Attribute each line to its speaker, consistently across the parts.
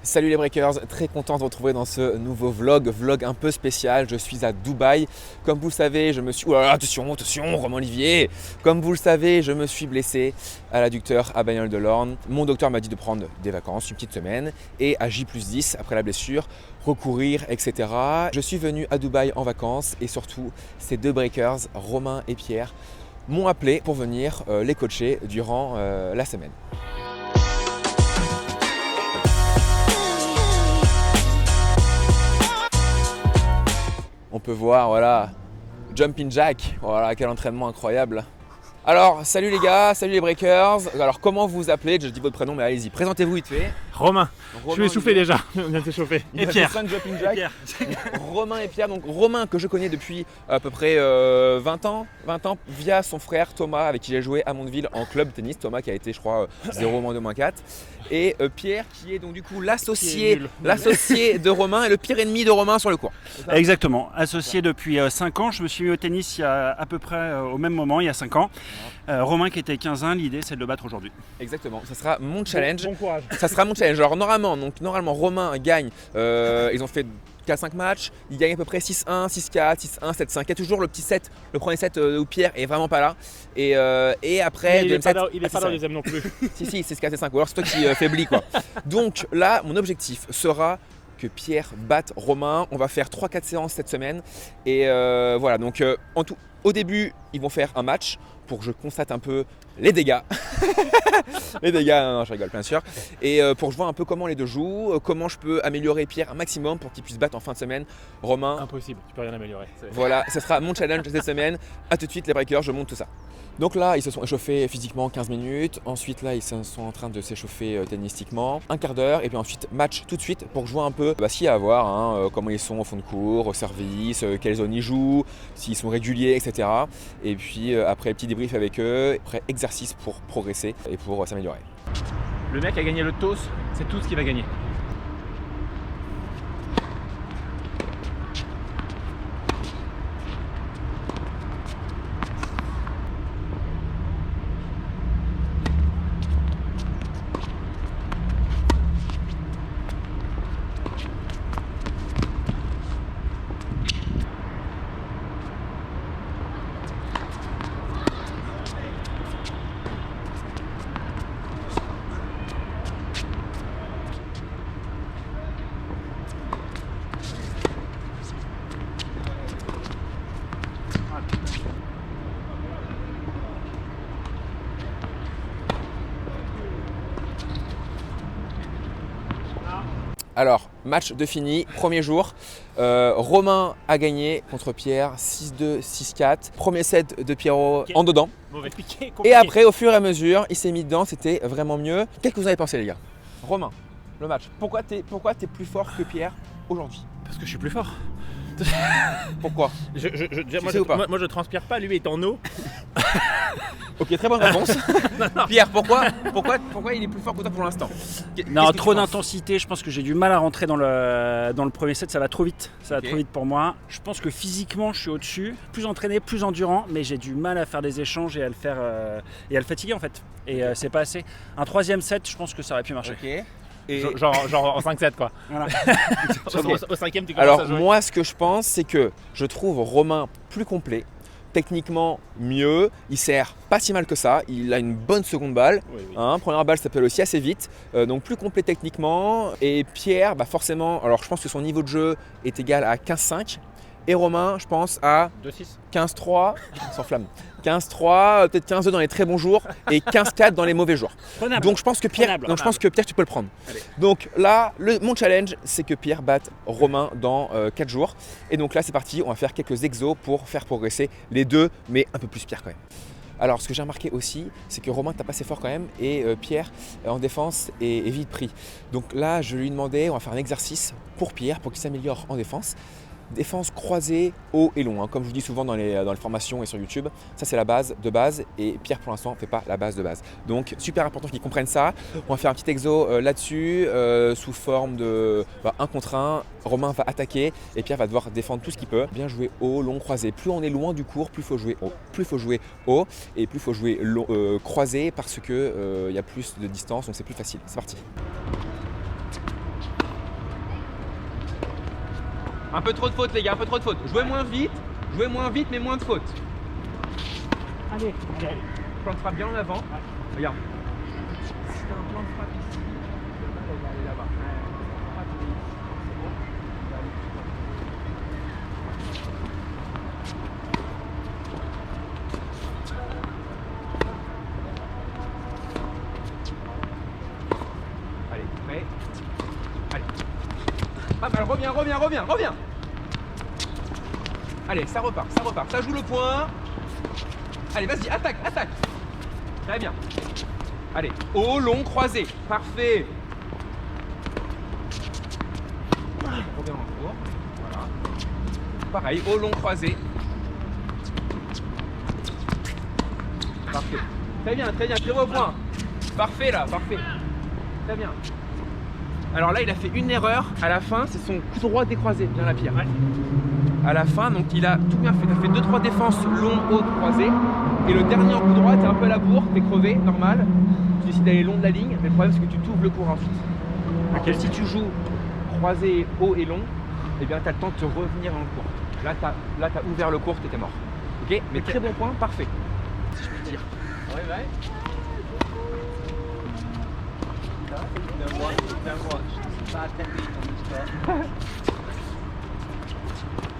Speaker 1: Salut les breakers, très content de vous retrouver dans ce nouveau vlog un peu spécial. Je suis à Dubaï. Comme vous le savez, je me suis... Ouh là là, attention, Romain Olivier. Comme vous le savez, je me suis blessé à l'adducteur à Bagnoles-de-l'Orne. Mon docteur m'a dit de prendre des vacances, une petite semaine, et à J+10, après la blessure, recourir, etc. Je suis venu à Dubaï en vacances et surtout, ces deux breakers, Romain et Pierre, m'ont appelé pour venir les coacher durant la semaine. On peut voir, voilà, Jumping Jack, voilà, quel entraînement incroyable. Alors, salut les gars, salut les breakers. Alors, comment vous vous appelez? Je dis votre prénom, mais allez-y, présentez-vous vite fait.
Speaker 2: Romain, je suis essoufflé déjà, on vient de s'échauffer.
Speaker 1: Et Pierre. 5 Jumping Jack. Romain et Pierre, donc Romain que je connais depuis à peu près 20 ans via son frère Thomas avec qui j'ai joué à Mondeville en club tennis. Thomas qui a été, je crois, 0, -2, -4. Et Pierre qui est donc du coup l'associé de Romain et le pire ennemi de Romain sur le court.
Speaker 2: Exactement, associé depuis 5 ans, je me suis mis au tennis il y a à peu près au même moment, il y a 5 ans. Romain qui était 15-1, l'idée c'est de le battre aujourd'hui.
Speaker 1: Exactement, ça sera mon challenge.
Speaker 2: Bon courage.
Speaker 1: Ça sera mon challenge. Alors normalement Romain gagne, ils ont fait 4-5 matchs, il gagne à peu près 6-1, 6-4, 6-1, 7-5. Il y a toujours le petit set, le premier set où Pierre est vraiment pas là. Et après,
Speaker 2: il n'est pas là au deuxième non plus.
Speaker 1: Si, c'est 4 et 5. Ou alors c'est toi qui faiblis quoi. Donc là, mon objectif sera que Pierre batte Romain. On va faire 3-4 séances cette semaine. Et voilà, donc au début, ils vont faire un match pour que je constate un peu les dégâts. Les dégâts, non, je rigole bien sûr. Et pour que je vois un peu comment les deux jouent, comment je peux améliorer Pierre un maximum pour qu'il puisse battre en fin de semaine Romain.
Speaker 2: Impossible, tu peux rien améliorer.
Speaker 1: Voilà, ce sera mon challenge cette semaine. A tout de suite les breakers, je monte tout ça. Donc là, ils se sont échauffés physiquement 15 minutes. Ensuite, là, ils sont en train de s'échauffer tennistiquement. Un quart d'heure. Et puis ensuite, match tout de suite pour que je vois un peu ce qu'il y a à voir. Comment ils sont au fond de cours, au service, quelle zone ils jouent, s'ils sont réguliers, etc. Et puis après, petit débrief avec eux. Après, exercice pour progresser et pour s'améliorer.
Speaker 2: Le mec a gagné le toss, c'est tout ce qu'il va gagner.
Speaker 1: Alors, match de fini, premier jour. Romain a gagné contre Pierre 6-2, 6-4. Premier set de Pierrot en dedans.
Speaker 2: Mauvais piqué, compliqué.
Speaker 1: Et après, au fur et à mesure, il s'est mis dedans, c'était vraiment mieux. Qu'est-ce que vous avez pensé les gars? Romain, le match. Pourquoi t'es plus fort que Pierre aujourd'hui?
Speaker 2: Parce que je suis plus fort.
Speaker 1: Pourquoi?
Speaker 2: Moi je transpire pas, lui est en eau.
Speaker 1: Ok, très bonne réponse. Non. Pierre, pourquoi il est plus fort que toi pour l'instant?
Speaker 2: Non, trop d'intensité, je pense que j'ai du mal à rentrer dans le premier set, ça va trop vite. Ça va trop vite pour moi. Je pense que physiquement je suis au-dessus, plus entraîné, plus endurant, mais j'ai du mal à faire des échanges et à le fatiguer en fait. Et c'est pas assez. Un troisième set, je pense que ça aurait pu marcher.
Speaker 1: Ok. Et...
Speaker 2: Genre en 5-7 quoi. Voilà. Au cinquième tu commences
Speaker 1: Alors
Speaker 2: à jouer.
Speaker 1: moi ce que je pense c'est que je trouve Romain plus complet, techniquement mieux, il sert pas si mal que ça, il a une bonne seconde balle,
Speaker 2: Oui.
Speaker 1: Première balle s'appelle aussi assez vite, donc plus complet techniquement. Et Pierre forcément, alors je pense que son niveau de jeu est égal à 15-5 et Romain je pense à
Speaker 2: 2-6.
Speaker 1: 15-3, sans flamme. 15-3, peut-être 15-2 dans les très bons jours et 15-4 dans les mauvais jours.
Speaker 2: Prenable.
Speaker 1: Donc je pense que Pierre, tu peux le prendre.
Speaker 2: Allez.
Speaker 1: Donc là, mon challenge, c'est que Pierre batte Romain dans 4 jours. Et donc là, c'est parti, on va faire quelques exos pour faire progresser les deux, mais un peu plus Pierre quand même. Alors ce que j'ai remarqué aussi, c'est que Romain tape assez fort quand même et Pierre en défense est vite pris. Donc là, je lui ai demandé, on va faire un exercice pour Pierre pour qu'il s'améliore en défense. Défense croisée, haut et long, comme je vous dis souvent dans les formations et sur YouTube. Ça c'est la base de base et Pierre pour l'instant ne fait pas la base de base. Donc super important qu'ils comprennent ça. On va faire un petit exo là-dessus sous forme de 1 contre 1. Romain va attaquer et Pierre va devoir défendre tout ce qu'il peut. Bien jouer haut, long, croisé. Plus on est loin du court, plus il faut jouer haut. Plus il faut jouer haut et plus il faut jouer croisé parce qu'il y a plus de distance, donc c'est plus facile. C'est parti. Un peu trop de fautes les gars, un peu trop de fautes. Jouez moins vite mais moins de fautes.
Speaker 2: Allez.
Speaker 1: Plan de frappe bien en avant. Regarde. Si t'as un plan de frappe ici, tu vas pas aller là-bas. Allez, prêt. Allez. Pas mal, reviens. Allez, ça repart. Ça joue le point. Allez, vas-y, attaque. Très bien. Allez, haut, long, croisé. Parfait. Reviens en cours. Voilà. Pareil, haut, long, croisé. Parfait. Très bien. Tirez au point. Parfait là, parfait. Très bien. Alors là, il a fait une erreur. À la fin, c'est son coup droit décroisé, bien la pire.
Speaker 2: Ouais.
Speaker 1: À la fin, donc il a tout bien fait. Il a fait 2-3 défenses long, haut, croisé. Et le dernier en coup droit, t'es un peu à la bourre, t'es crevé, normal. Tu décides d'aller long de la ligne, mais le problème c'est que tu t'ouvres le cours ensuite.
Speaker 2: Ok.
Speaker 1: Si tu joues croisé, haut et long, eh bien t'as le temps de te revenir dans le cours. Là t'as ouvert le cours, t'étais mort. Ok. Mais très bon point, parfait. Si je puis dire.
Speaker 3: Ouais.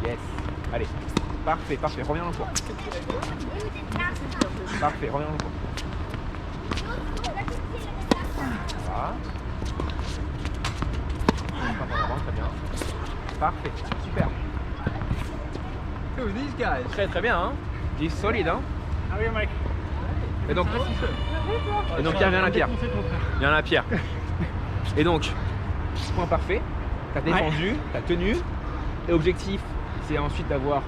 Speaker 1: Yes. Allez. Parfait. Reviens dans le cours. Parfait, reviens dans le cours. Voilà. Pas en avant, très bien. Parfait, super.
Speaker 3: Who are these guys?
Speaker 1: Très bien, hein. Il est solide, hein.
Speaker 2: Ah oui, Mike.
Speaker 1: Et donc Pierre, viens là, Pierre. Et donc, point parfait. T'as défendu, t'as tenu. Et objectif, c'est ensuite d'avoir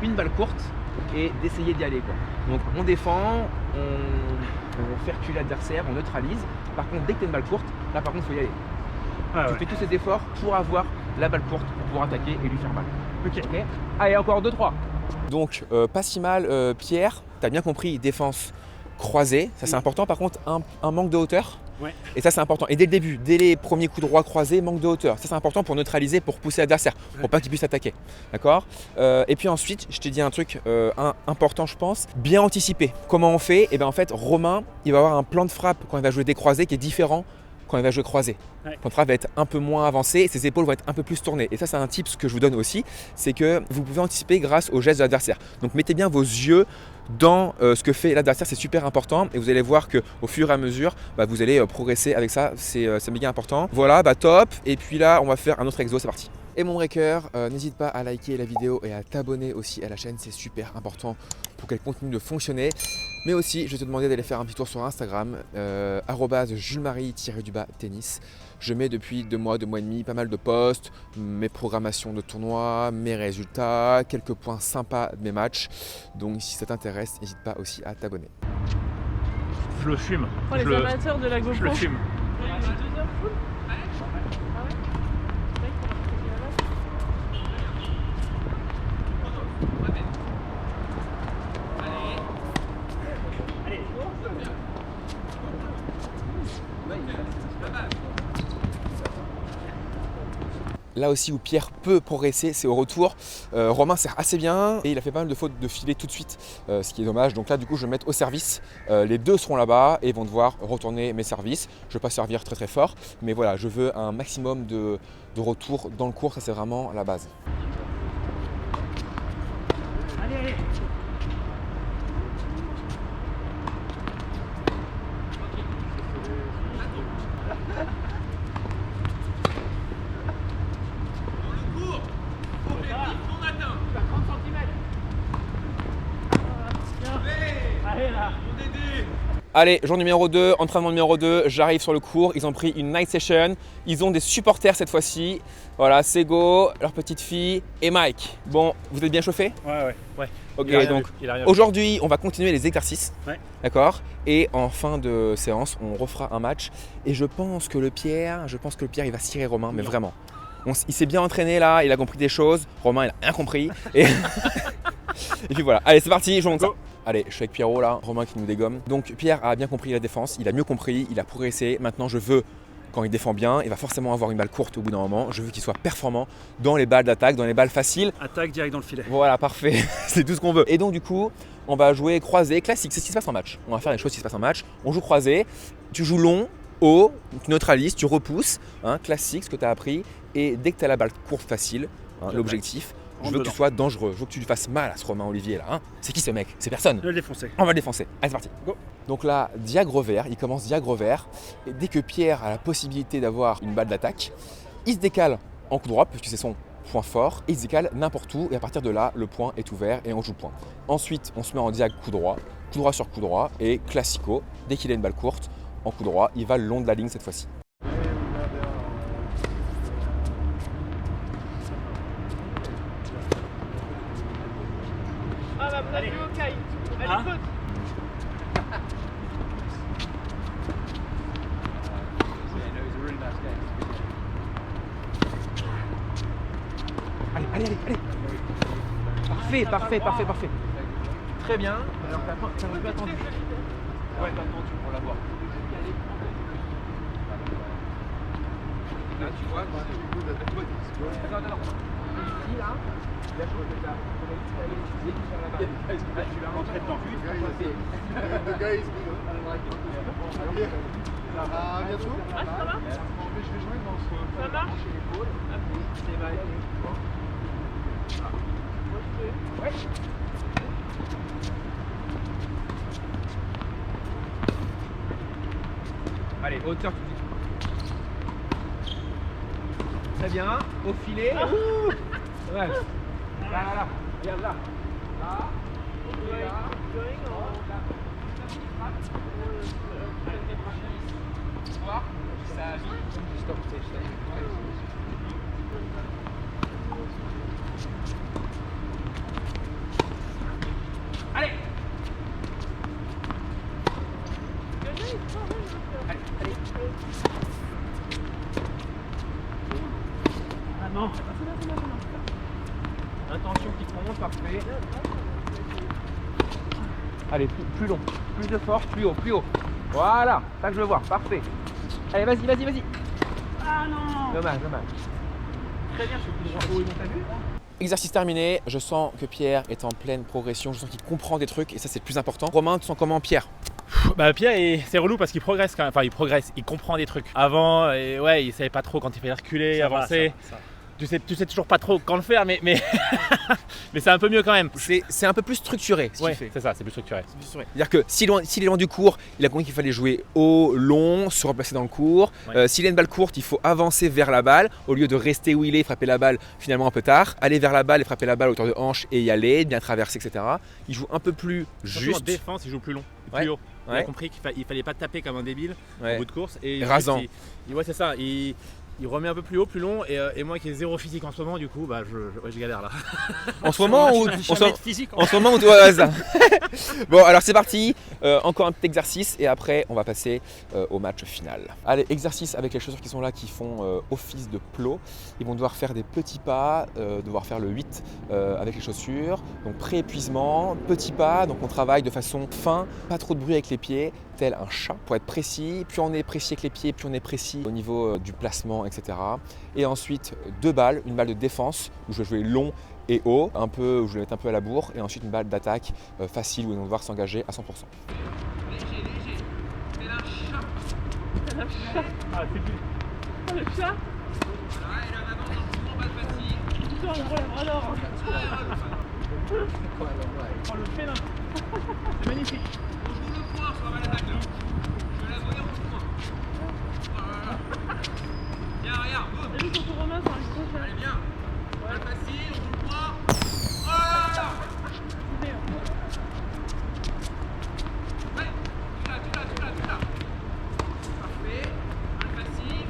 Speaker 1: une balle courte et d'essayer d'y aller, quoi. Donc on défend, on fait reculer l'adversaire, on neutralise. Par contre, dès que tu as une balle courte, là par contre, il faut y aller. Tu fais tous ces efforts pour avoir la balle courte, pour pouvoir attaquer et lui faire mal. Ok. Allez, encore 2-3. Donc, pas si mal, Pierre. Tu as bien compris, défense croisée. Ça, c'est important. Par contre, un manque de hauteur.
Speaker 2: Ouais.
Speaker 1: Et ça, c'est important. Et dès le début, dès les premiers coups droits croisés, manque de hauteur. Ça, c'est important pour neutraliser, pour pousser l'adversaire, pour pas qu'il puisse attaquer. D'accord. Et puis ensuite, je t'ai dit un truc important, je pense. Bien anticiper. Comment on fait? Et bien en fait, Romain, il va avoir un plan de frappe quand il va jouer décroisé qui est différent quand il va jouer croisé.
Speaker 2: Ouais.
Speaker 1: Le plan de frappe va être un peu moins avancé et ses épaules vont être un peu plus tournées. Et ça, c'est un tip que je vous donne aussi. C'est que vous pouvez anticiper grâce aux gestes de l'adversaire. Donc mettez bien vos yeux dans ce que fait l'adversaire, c'est super important et vous allez voir qu'au fur et à mesure vous allez progresser avec ça, c'est méga important. Voilà, top. Et puis là on va faire un autre exo, c'est parti. Et mon breaker, n'hésite pas à liker la vidéo et à t'abonner aussi à la chaîne, c'est super important pour qu'elle continue de fonctionner. Mais aussi je vais te demander d'aller faire un petit tour sur Instagram, @julesmarie_tennis. Je mets depuis 2 mois et demi pas mal de posts, mes programmations de tournois, mes résultats, quelques points sympas de mes matchs. Donc si ça t'intéresse, n'hésite pas aussi à t'abonner.
Speaker 2: Je le fume.
Speaker 4: Pour les amateurs de la GoPro.
Speaker 2: Je le fume.
Speaker 1: Là aussi où Pierre peut progresser, c'est au retour. Romain sert assez bien et il a fait pas mal de fautes de filet tout de suite, ce qui est dommage. Donc là du coup je vais me mettre au service. Les deux seront là-bas et vont devoir retourner mes services. Je ne vais pas servir très fort, mais voilà, je veux un maximum de retour dans le cours, ça c'est vraiment la base.
Speaker 2: Allez.
Speaker 1: Allez, jour numéro 2, entraînement numéro 2, j'arrive sur le cours, ils ont pris une night session, ils ont des supporters cette fois-ci, voilà, Sego, leur petite fille et Mike. Bon, vous êtes bien chauffés?
Speaker 2: Ouais.
Speaker 1: Ok,
Speaker 2: Il a rien
Speaker 1: donc
Speaker 2: vu.
Speaker 1: aujourd'hui on va continuer les exercices,
Speaker 2: Ouais.
Speaker 1: d'accord? Et en fin de séance, on refera un match et je pense que le Pierre il va cirer Romain, mais vraiment. Il s'est bien entraîné là, il a compris des choses, Romain il a rien compris. Et puis voilà, allez c'est parti, je monte ça. Allez, je suis avec Pierrot là, Romain qui nous dégomme. Donc Pierre a bien compris la défense, il a mieux compris, il a progressé. Maintenant je veux quand il défend bien, il va forcément avoir une balle courte au bout d'un moment. Je veux qu'il soit performant dans les balles d'attaque, dans les balles faciles.
Speaker 2: Attaque direct dans le filet.
Speaker 1: Voilà, parfait, c'est tout ce qu'on veut. Et donc du coup, on va jouer croisé, classique, c'est ce qui se passe en match. On va faire les choses qui se passent en match. On joue croisé, tu joues long, haut, tu neutralises, tu repousses, hein, classique, ce que tu as appris. Et dès que tu as la balle courte facile, hein, l'objectif, je veux que tu sois dangereux, je veux que tu lui fasses mal à ce Romain Olivier là. Hein. C'est qui ce mec? C'est personne.
Speaker 2: Je vais le défoncer.
Speaker 1: On va le défoncer. Allez, c'est parti. Go. Donc là, diagre vert, il commence diagre vert. Et dès que Pierre a la possibilité d'avoir une balle d'attaque, il se décale en coup droit, puisque c'est son point fort. Et il se décale n'importe où. Et à partir de là, le point est ouvert et on joue point. Ensuite, on se met en diag coup droit sur coup droit. Et classico, dès qu'il a une balle courte, en coup droit, il va le long de la ligne cette fois-ci.
Speaker 2: Allez.
Speaker 3: Hein?
Speaker 1: Allez, allez, allez, allez. Parfait. Très bien. Alors, t'as un peu attendu. Ouais, t'as attendu pour l'avoir. Là, tu vois, attends. Ici, là, la chose que t'as. Tu l'as rentré dedans.
Speaker 4: Bientôt.
Speaker 3: Ah, ça va?
Speaker 4: Je vais jouer dans ce.
Speaker 3: Ça marche?
Speaker 1: Ouais. Allez, hauteur tout de suite. Très bien, au filet. Ouais. Là. Regarde là. Là. Et là. Voir, ça stop. Allez.
Speaker 2: Ah non.
Speaker 1: Intention qui monte, parfait. Allez, plus long, plus de force, plus haut. Voilà, ça que je veux voir, parfait. Allez, vas-y.
Speaker 2: Ah non.
Speaker 1: Dommage.
Speaker 2: Très bien, je suis plus
Speaker 1: T'as vu ? Exercice terminé, je sens que Pierre est en pleine progression, je sens qu'il comprend des trucs et ça c'est le plus important. Romain, tu sens comment Pierre ?
Speaker 5: Bah Pierre, c'est relou parce qu'il progresse quand même. Enfin, il progresse, il comprend des trucs. Avant, il savait pas trop quand il fallait reculer, avancer.
Speaker 2: Ça.
Speaker 5: Tu sais toujours pas trop quand le faire, mais c'est un peu mieux quand même.
Speaker 1: C'est un peu plus structuré ce qu'il fait.
Speaker 5: C'est ça, c'est plus structuré.
Speaker 1: C'est-à-dire que s'il est loin du cours, il a compris qu'il fallait jouer haut, long, se replacer dans le cours.
Speaker 5: Ouais.
Speaker 1: S'il a une balle courte, il faut avancer vers la balle au lieu de rester où il est, frapper la balle finalement un peu tard. Aller vers la balle et frapper la balle à hauteur de hanche et y aller, bien traverser, etc. Il joue un peu plus
Speaker 5: Surtout
Speaker 1: juste.
Speaker 5: en défense, il joue plus long,
Speaker 1: Ouais.
Speaker 5: plus haut. Il a
Speaker 1: Ouais.
Speaker 5: compris qu'il fallait pas taper comme un débile
Speaker 1: Ouais.
Speaker 5: au bout de course. Et
Speaker 1: Rasant.
Speaker 5: Ouais, c'est ça. Il remet un peu plus haut, plus long, et moi qui ai zéro physique en ce moment, du coup, bah je galère là.
Speaker 1: En ce moment où
Speaker 2: physique.
Speaker 1: En ce moment où ouais, ça. Bon, alors c'est parti. Encore un petit exercice et après on va passer au match final. Allez, exercice avec les chaussures qui sont là, qui font office de plot. Ils vont devoir faire des petits pas, devoir faire le 8 avec les chaussures. Donc pré-épuisement, petits pas. Donc on travaille de façon fin, pas trop de bruit avec les pieds, tel un chat pour être précis. Plus on est précis avec les pieds, plus on est précis au niveau du placement, etc. Et ensuite 2 balles, une balle de défense où je vais jouer long et haut, un peu, où je vais mettre un peu à la bourre, et ensuite une balle d'attaque facile où ils vont devoir s'engager à 100%.
Speaker 3: Léger. C'est un chat.
Speaker 2: Ah, c'est plus.
Speaker 3: Le chat? Voilà, et là maintenant, on joue en balle facile.
Speaker 2: Putain, le problème, alors. Oh, le félin. C'est magnifique.
Speaker 3: On joue le point sur la balle d'attaque là. Je la voyais en point. Voilà. Bien, regarde, boum.
Speaker 6: T'as vu contre Romain, c'est un gros chat.
Speaker 3: Allez, bien. Balle facile, on joue le point. Oh là là. Ouais, tu l'as. Parfait. Balle facile.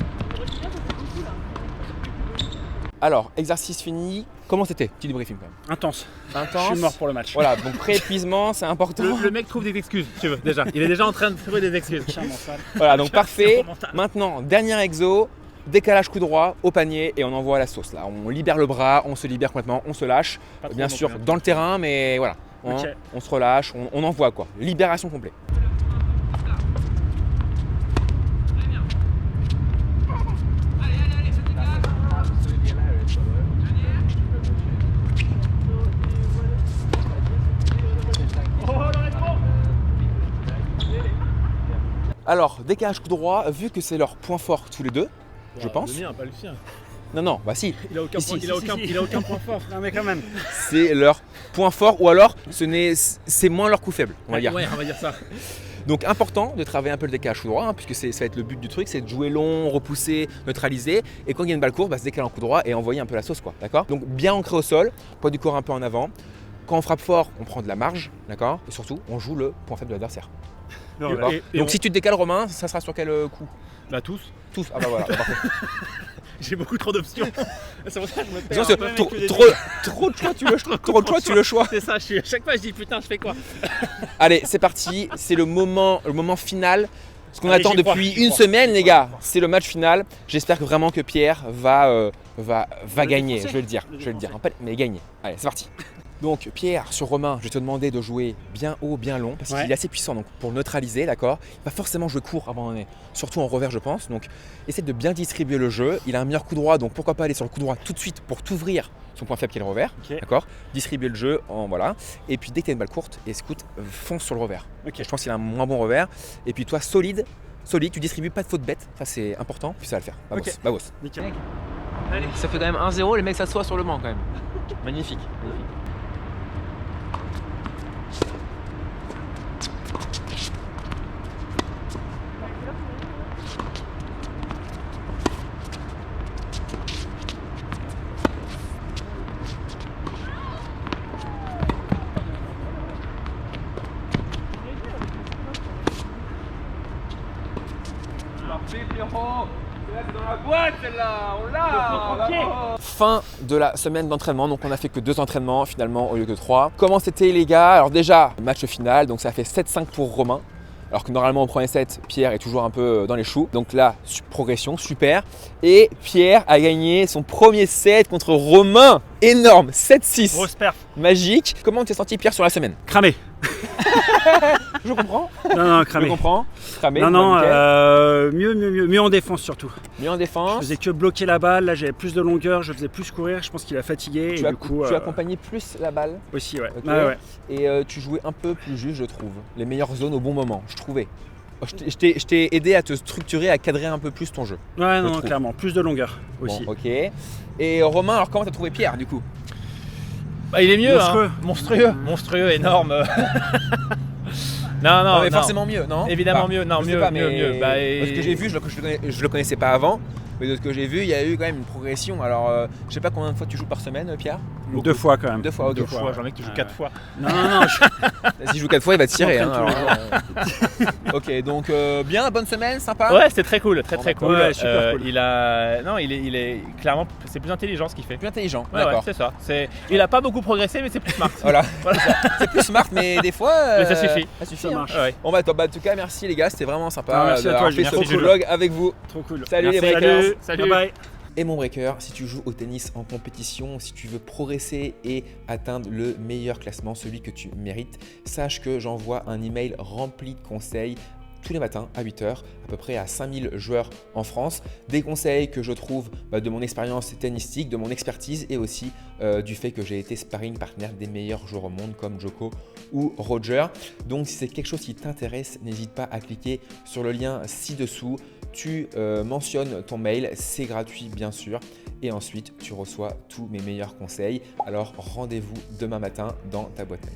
Speaker 1: Alors, exercice fini. Comment c'était? Petit débriefing quand même.
Speaker 2: Intense.
Speaker 1: Intense.
Speaker 2: Je suis mort pour le match.
Speaker 1: Voilà, donc pré-épuisement, c'est important.
Speaker 5: Le mec trouve des excuses, si tu veux, déjà. Il est déjà en train de trouver des excuses.
Speaker 2: Charme mental.
Speaker 1: Voilà, donc parfait.
Speaker 2: mental.
Speaker 1: Maintenant, dernier exo, décalage coup droit au panier et on envoie la sauce. Là, on libère le bras, on se libère complètement, on se lâche.
Speaker 2: Pas trop
Speaker 1: Bien
Speaker 2: non
Speaker 1: sûr,
Speaker 2: plus, hein.
Speaker 1: dans le terrain, mais voilà.
Speaker 2: Ok.
Speaker 1: On se relâche, on envoie quoi. Libération complète.
Speaker 3: Très bien.
Speaker 1: Alors, décalage coup droit, vu que c'est leur point fort tous les deux, je pense.
Speaker 5: Le mien, pas le sien.
Speaker 1: Non, bah si,
Speaker 5: Il a aucun
Speaker 1: Si,
Speaker 5: point,
Speaker 1: si,
Speaker 5: il a aucun point fort.
Speaker 2: Non mais quand même.
Speaker 1: c'est leur point fort ou alors c'est moins leur coup faible, on va dire.
Speaker 5: Ouais, on va dire ça.
Speaker 1: Donc important de travailler un peu le décalage coup droit, puisque ça va être le but du truc, c'est de jouer long, repousser, neutraliser, et quand il y a une balle courte, se décaler en coup droit et envoyer un peu la sauce, quoi, d'accord? Donc bien ancré au sol, poids du corps un peu en avant. Quand on frappe fort, on prend de la marge, d'accord? Et surtout, on joue le point faible de l'adversaire. D'accord. Donc si tu te décales, Romain, ça sera sur quel coup?
Speaker 5: Bah tous.
Speaker 1: Tous. Ah bah voilà, parfait.
Speaker 5: J'ai beaucoup trop d'options. C'est pour ça que je me perds.
Speaker 1: Disons,
Speaker 5: un peu.
Speaker 1: trop de choix, tu le choix.
Speaker 5: C'est ça, à chaque fois je dis putain, je fais quoi?
Speaker 1: Allez, c'est parti, c'est le moment final. Ce qu'on
Speaker 5: Allez,
Speaker 1: attend
Speaker 5: j'y crois,
Speaker 1: depuis
Speaker 5: j'y
Speaker 1: une
Speaker 5: crois.
Speaker 1: semaine, les gars, c'est le match final. J'espère que vraiment que Pierre va gagner,
Speaker 2: défoncer.
Speaker 1: je vais le dire, mais gagner. Allez, c'est parti. Donc Pierre, sur Romain, je vais te demander de jouer bien haut, bien long, parce qu'il est assez puissant, donc pour le neutraliser, d'accord. Il va forcément jouer court avant d'en surtout en revers, je pense. Donc essaie de bien distribuer le jeu. Il a un meilleur coup droit, donc pourquoi pas aller sur le coup droit tout de suite pour t'ouvrir son point faible qui est le revers,
Speaker 2: Ok.
Speaker 1: d'accord. Distribuer le jeu, voilà. Et puis dès que tu as une balle courte, fonce sur le revers.
Speaker 2: Ok.
Speaker 1: Je pense qu'il a un moins bon revers. Et puis toi, solide, tu distribues pas de faute bête, ça c'est important, puis ça va le faire. Babos,
Speaker 2: Ok.
Speaker 1: babos.
Speaker 2: Nickel.
Speaker 1: Ça fait quand même 1-0, les mecs s'assoient sur le banc quand même. Magnifique.
Speaker 3: C'est dans la boîte celle-là, on l'a.
Speaker 1: Fin de la semaine d'entraînement, donc on a fait que 2 entraînements finalement au lieu de 3. Comment c'était les gars? Alors déjà, match final, donc ça fait 7-5 pour Romain. Alors que normalement au premier set, Pierre est toujours un peu dans les choux. Donc là, progression, super. Et Pierre a gagné son premier set contre Romain. Énorme, 7-6.
Speaker 2: Grosse perf.
Speaker 1: Magique. Comment tu t'es senti Pierre sur la semaine?
Speaker 2: Cramé.
Speaker 1: Je comprends.
Speaker 2: Non,
Speaker 1: Je
Speaker 2: cramé.
Speaker 1: comprends. Cramé.
Speaker 2: Non,
Speaker 1: nickel.
Speaker 2: mieux en défense surtout.
Speaker 1: Mieux en
Speaker 2: Je
Speaker 1: défense.
Speaker 2: faisais que bloquer la balle, là j'avais plus de longueur, je faisais plus courir, je pense qu'il a fatigué
Speaker 1: Tu
Speaker 2: et du coup
Speaker 1: accompagnais plus la balle.
Speaker 2: aussi ouais.
Speaker 1: Ok.
Speaker 2: Ouais.
Speaker 1: Et tu jouais un peu plus juste, je trouve. Les meilleures zones au bon moment, je trouvais. Je t'ai aidé à te structurer, à cadrer un peu plus ton jeu.
Speaker 2: Ouais, non,
Speaker 1: trouve.
Speaker 2: clairement, plus de longueur aussi.
Speaker 1: Bon, ok. Et Romain, alors comment t'as trouvé Pierre du coup?
Speaker 5: Bah, il est mieux,
Speaker 2: Monstrueux.
Speaker 5: Monstrueux, énorme. Non,
Speaker 1: mais forcément mieux, non?
Speaker 5: Évidemment mieux, non,
Speaker 1: je sais
Speaker 5: mieux,
Speaker 1: pas,
Speaker 5: mieux,
Speaker 1: mais
Speaker 5: mieux. Bah,
Speaker 1: de ce que j'ai vu, je le connaissais pas avant, mais de ce que j'ai vu, il y a eu quand même une progression. Alors, je sais pas combien de fois tu joues par semaine, Pierre?
Speaker 2: 2 fois quand même.
Speaker 1: 2 fois, ok.
Speaker 2: Deux fois.
Speaker 5: J'en ai que tu joues
Speaker 2: Ouais.
Speaker 5: 4 fois.
Speaker 2: Non,
Speaker 1: S'il joue 4 fois, il va te tirer. Hein,
Speaker 2: S'entraîne
Speaker 1: alors, ok, donc bien, bonne semaine, sympa.
Speaker 5: Ouais, c'était très cool, très
Speaker 1: Bon,
Speaker 5: très
Speaker 1: bah,
Speaker 5: cool.
Speaker 2: ouais, super cool.
Speaker 5: Il est clairement, c'est plus intelligent ce qu'il fait.
Speaker 1: Plus intelligent,
Speaker 5: Ouais,
Speaker 1: d'accord.
Speaker 5: c'est ça. Il a pas beaucoup progressé, mais c'est plus smart.
Speaker 1: Voilà, c'est plus smart, mais des fois.
Speaker 5: Mais ça suffit.
Speaker 1: Ça suffit.
Speaker 2: Ça
Speaker 1: hein.
Speaker 2: marche.
Speaker 5: Ouais.
Speaker 1: Bon, bah, top. En tout cas, merci les gars, c'était vraiment sympa
Speaker 2: Ah, merci à toi,
Speaker 1: d'avoir
Speaker 2: Julien.
Speaker 1: fait ce
Speaker 2: Merci,
Speaker 1: vlog avec vous.
Speaker 2: trop cool.
Speaker 1: Salut les
Speaker 5: Merci.
Speaker 1: breakers.
Speaker 5: Salut.
Speaker 2: Bye bye.
Speaker 1: Et mon breaker, si tu joues au tennis en compétition, si tu veux progresser et atteindre le meilleur classement, celui que tu mérites, sache que j'envoie un email rempli de conseils tous les matins à 8h, à peu près à 5000 joueurs en France. Des conseils que je trouve de mon expérience tennistique, de mon expertise et aussi du fait que j'ai été sparring partner des meilleurs joueurs au monde comme Djoko ou Roger. Donc si c'est quelque chose qui t'intéresse, n'hésite pas à cliquer sur le lien ci-dessous. Tu mentionnes ton mail, c'est gratuit bien sûr. Et ensuite, tu reçois tous mes meilleurs conseils. Alors rendez-vous demain matin dans ta boîte mail.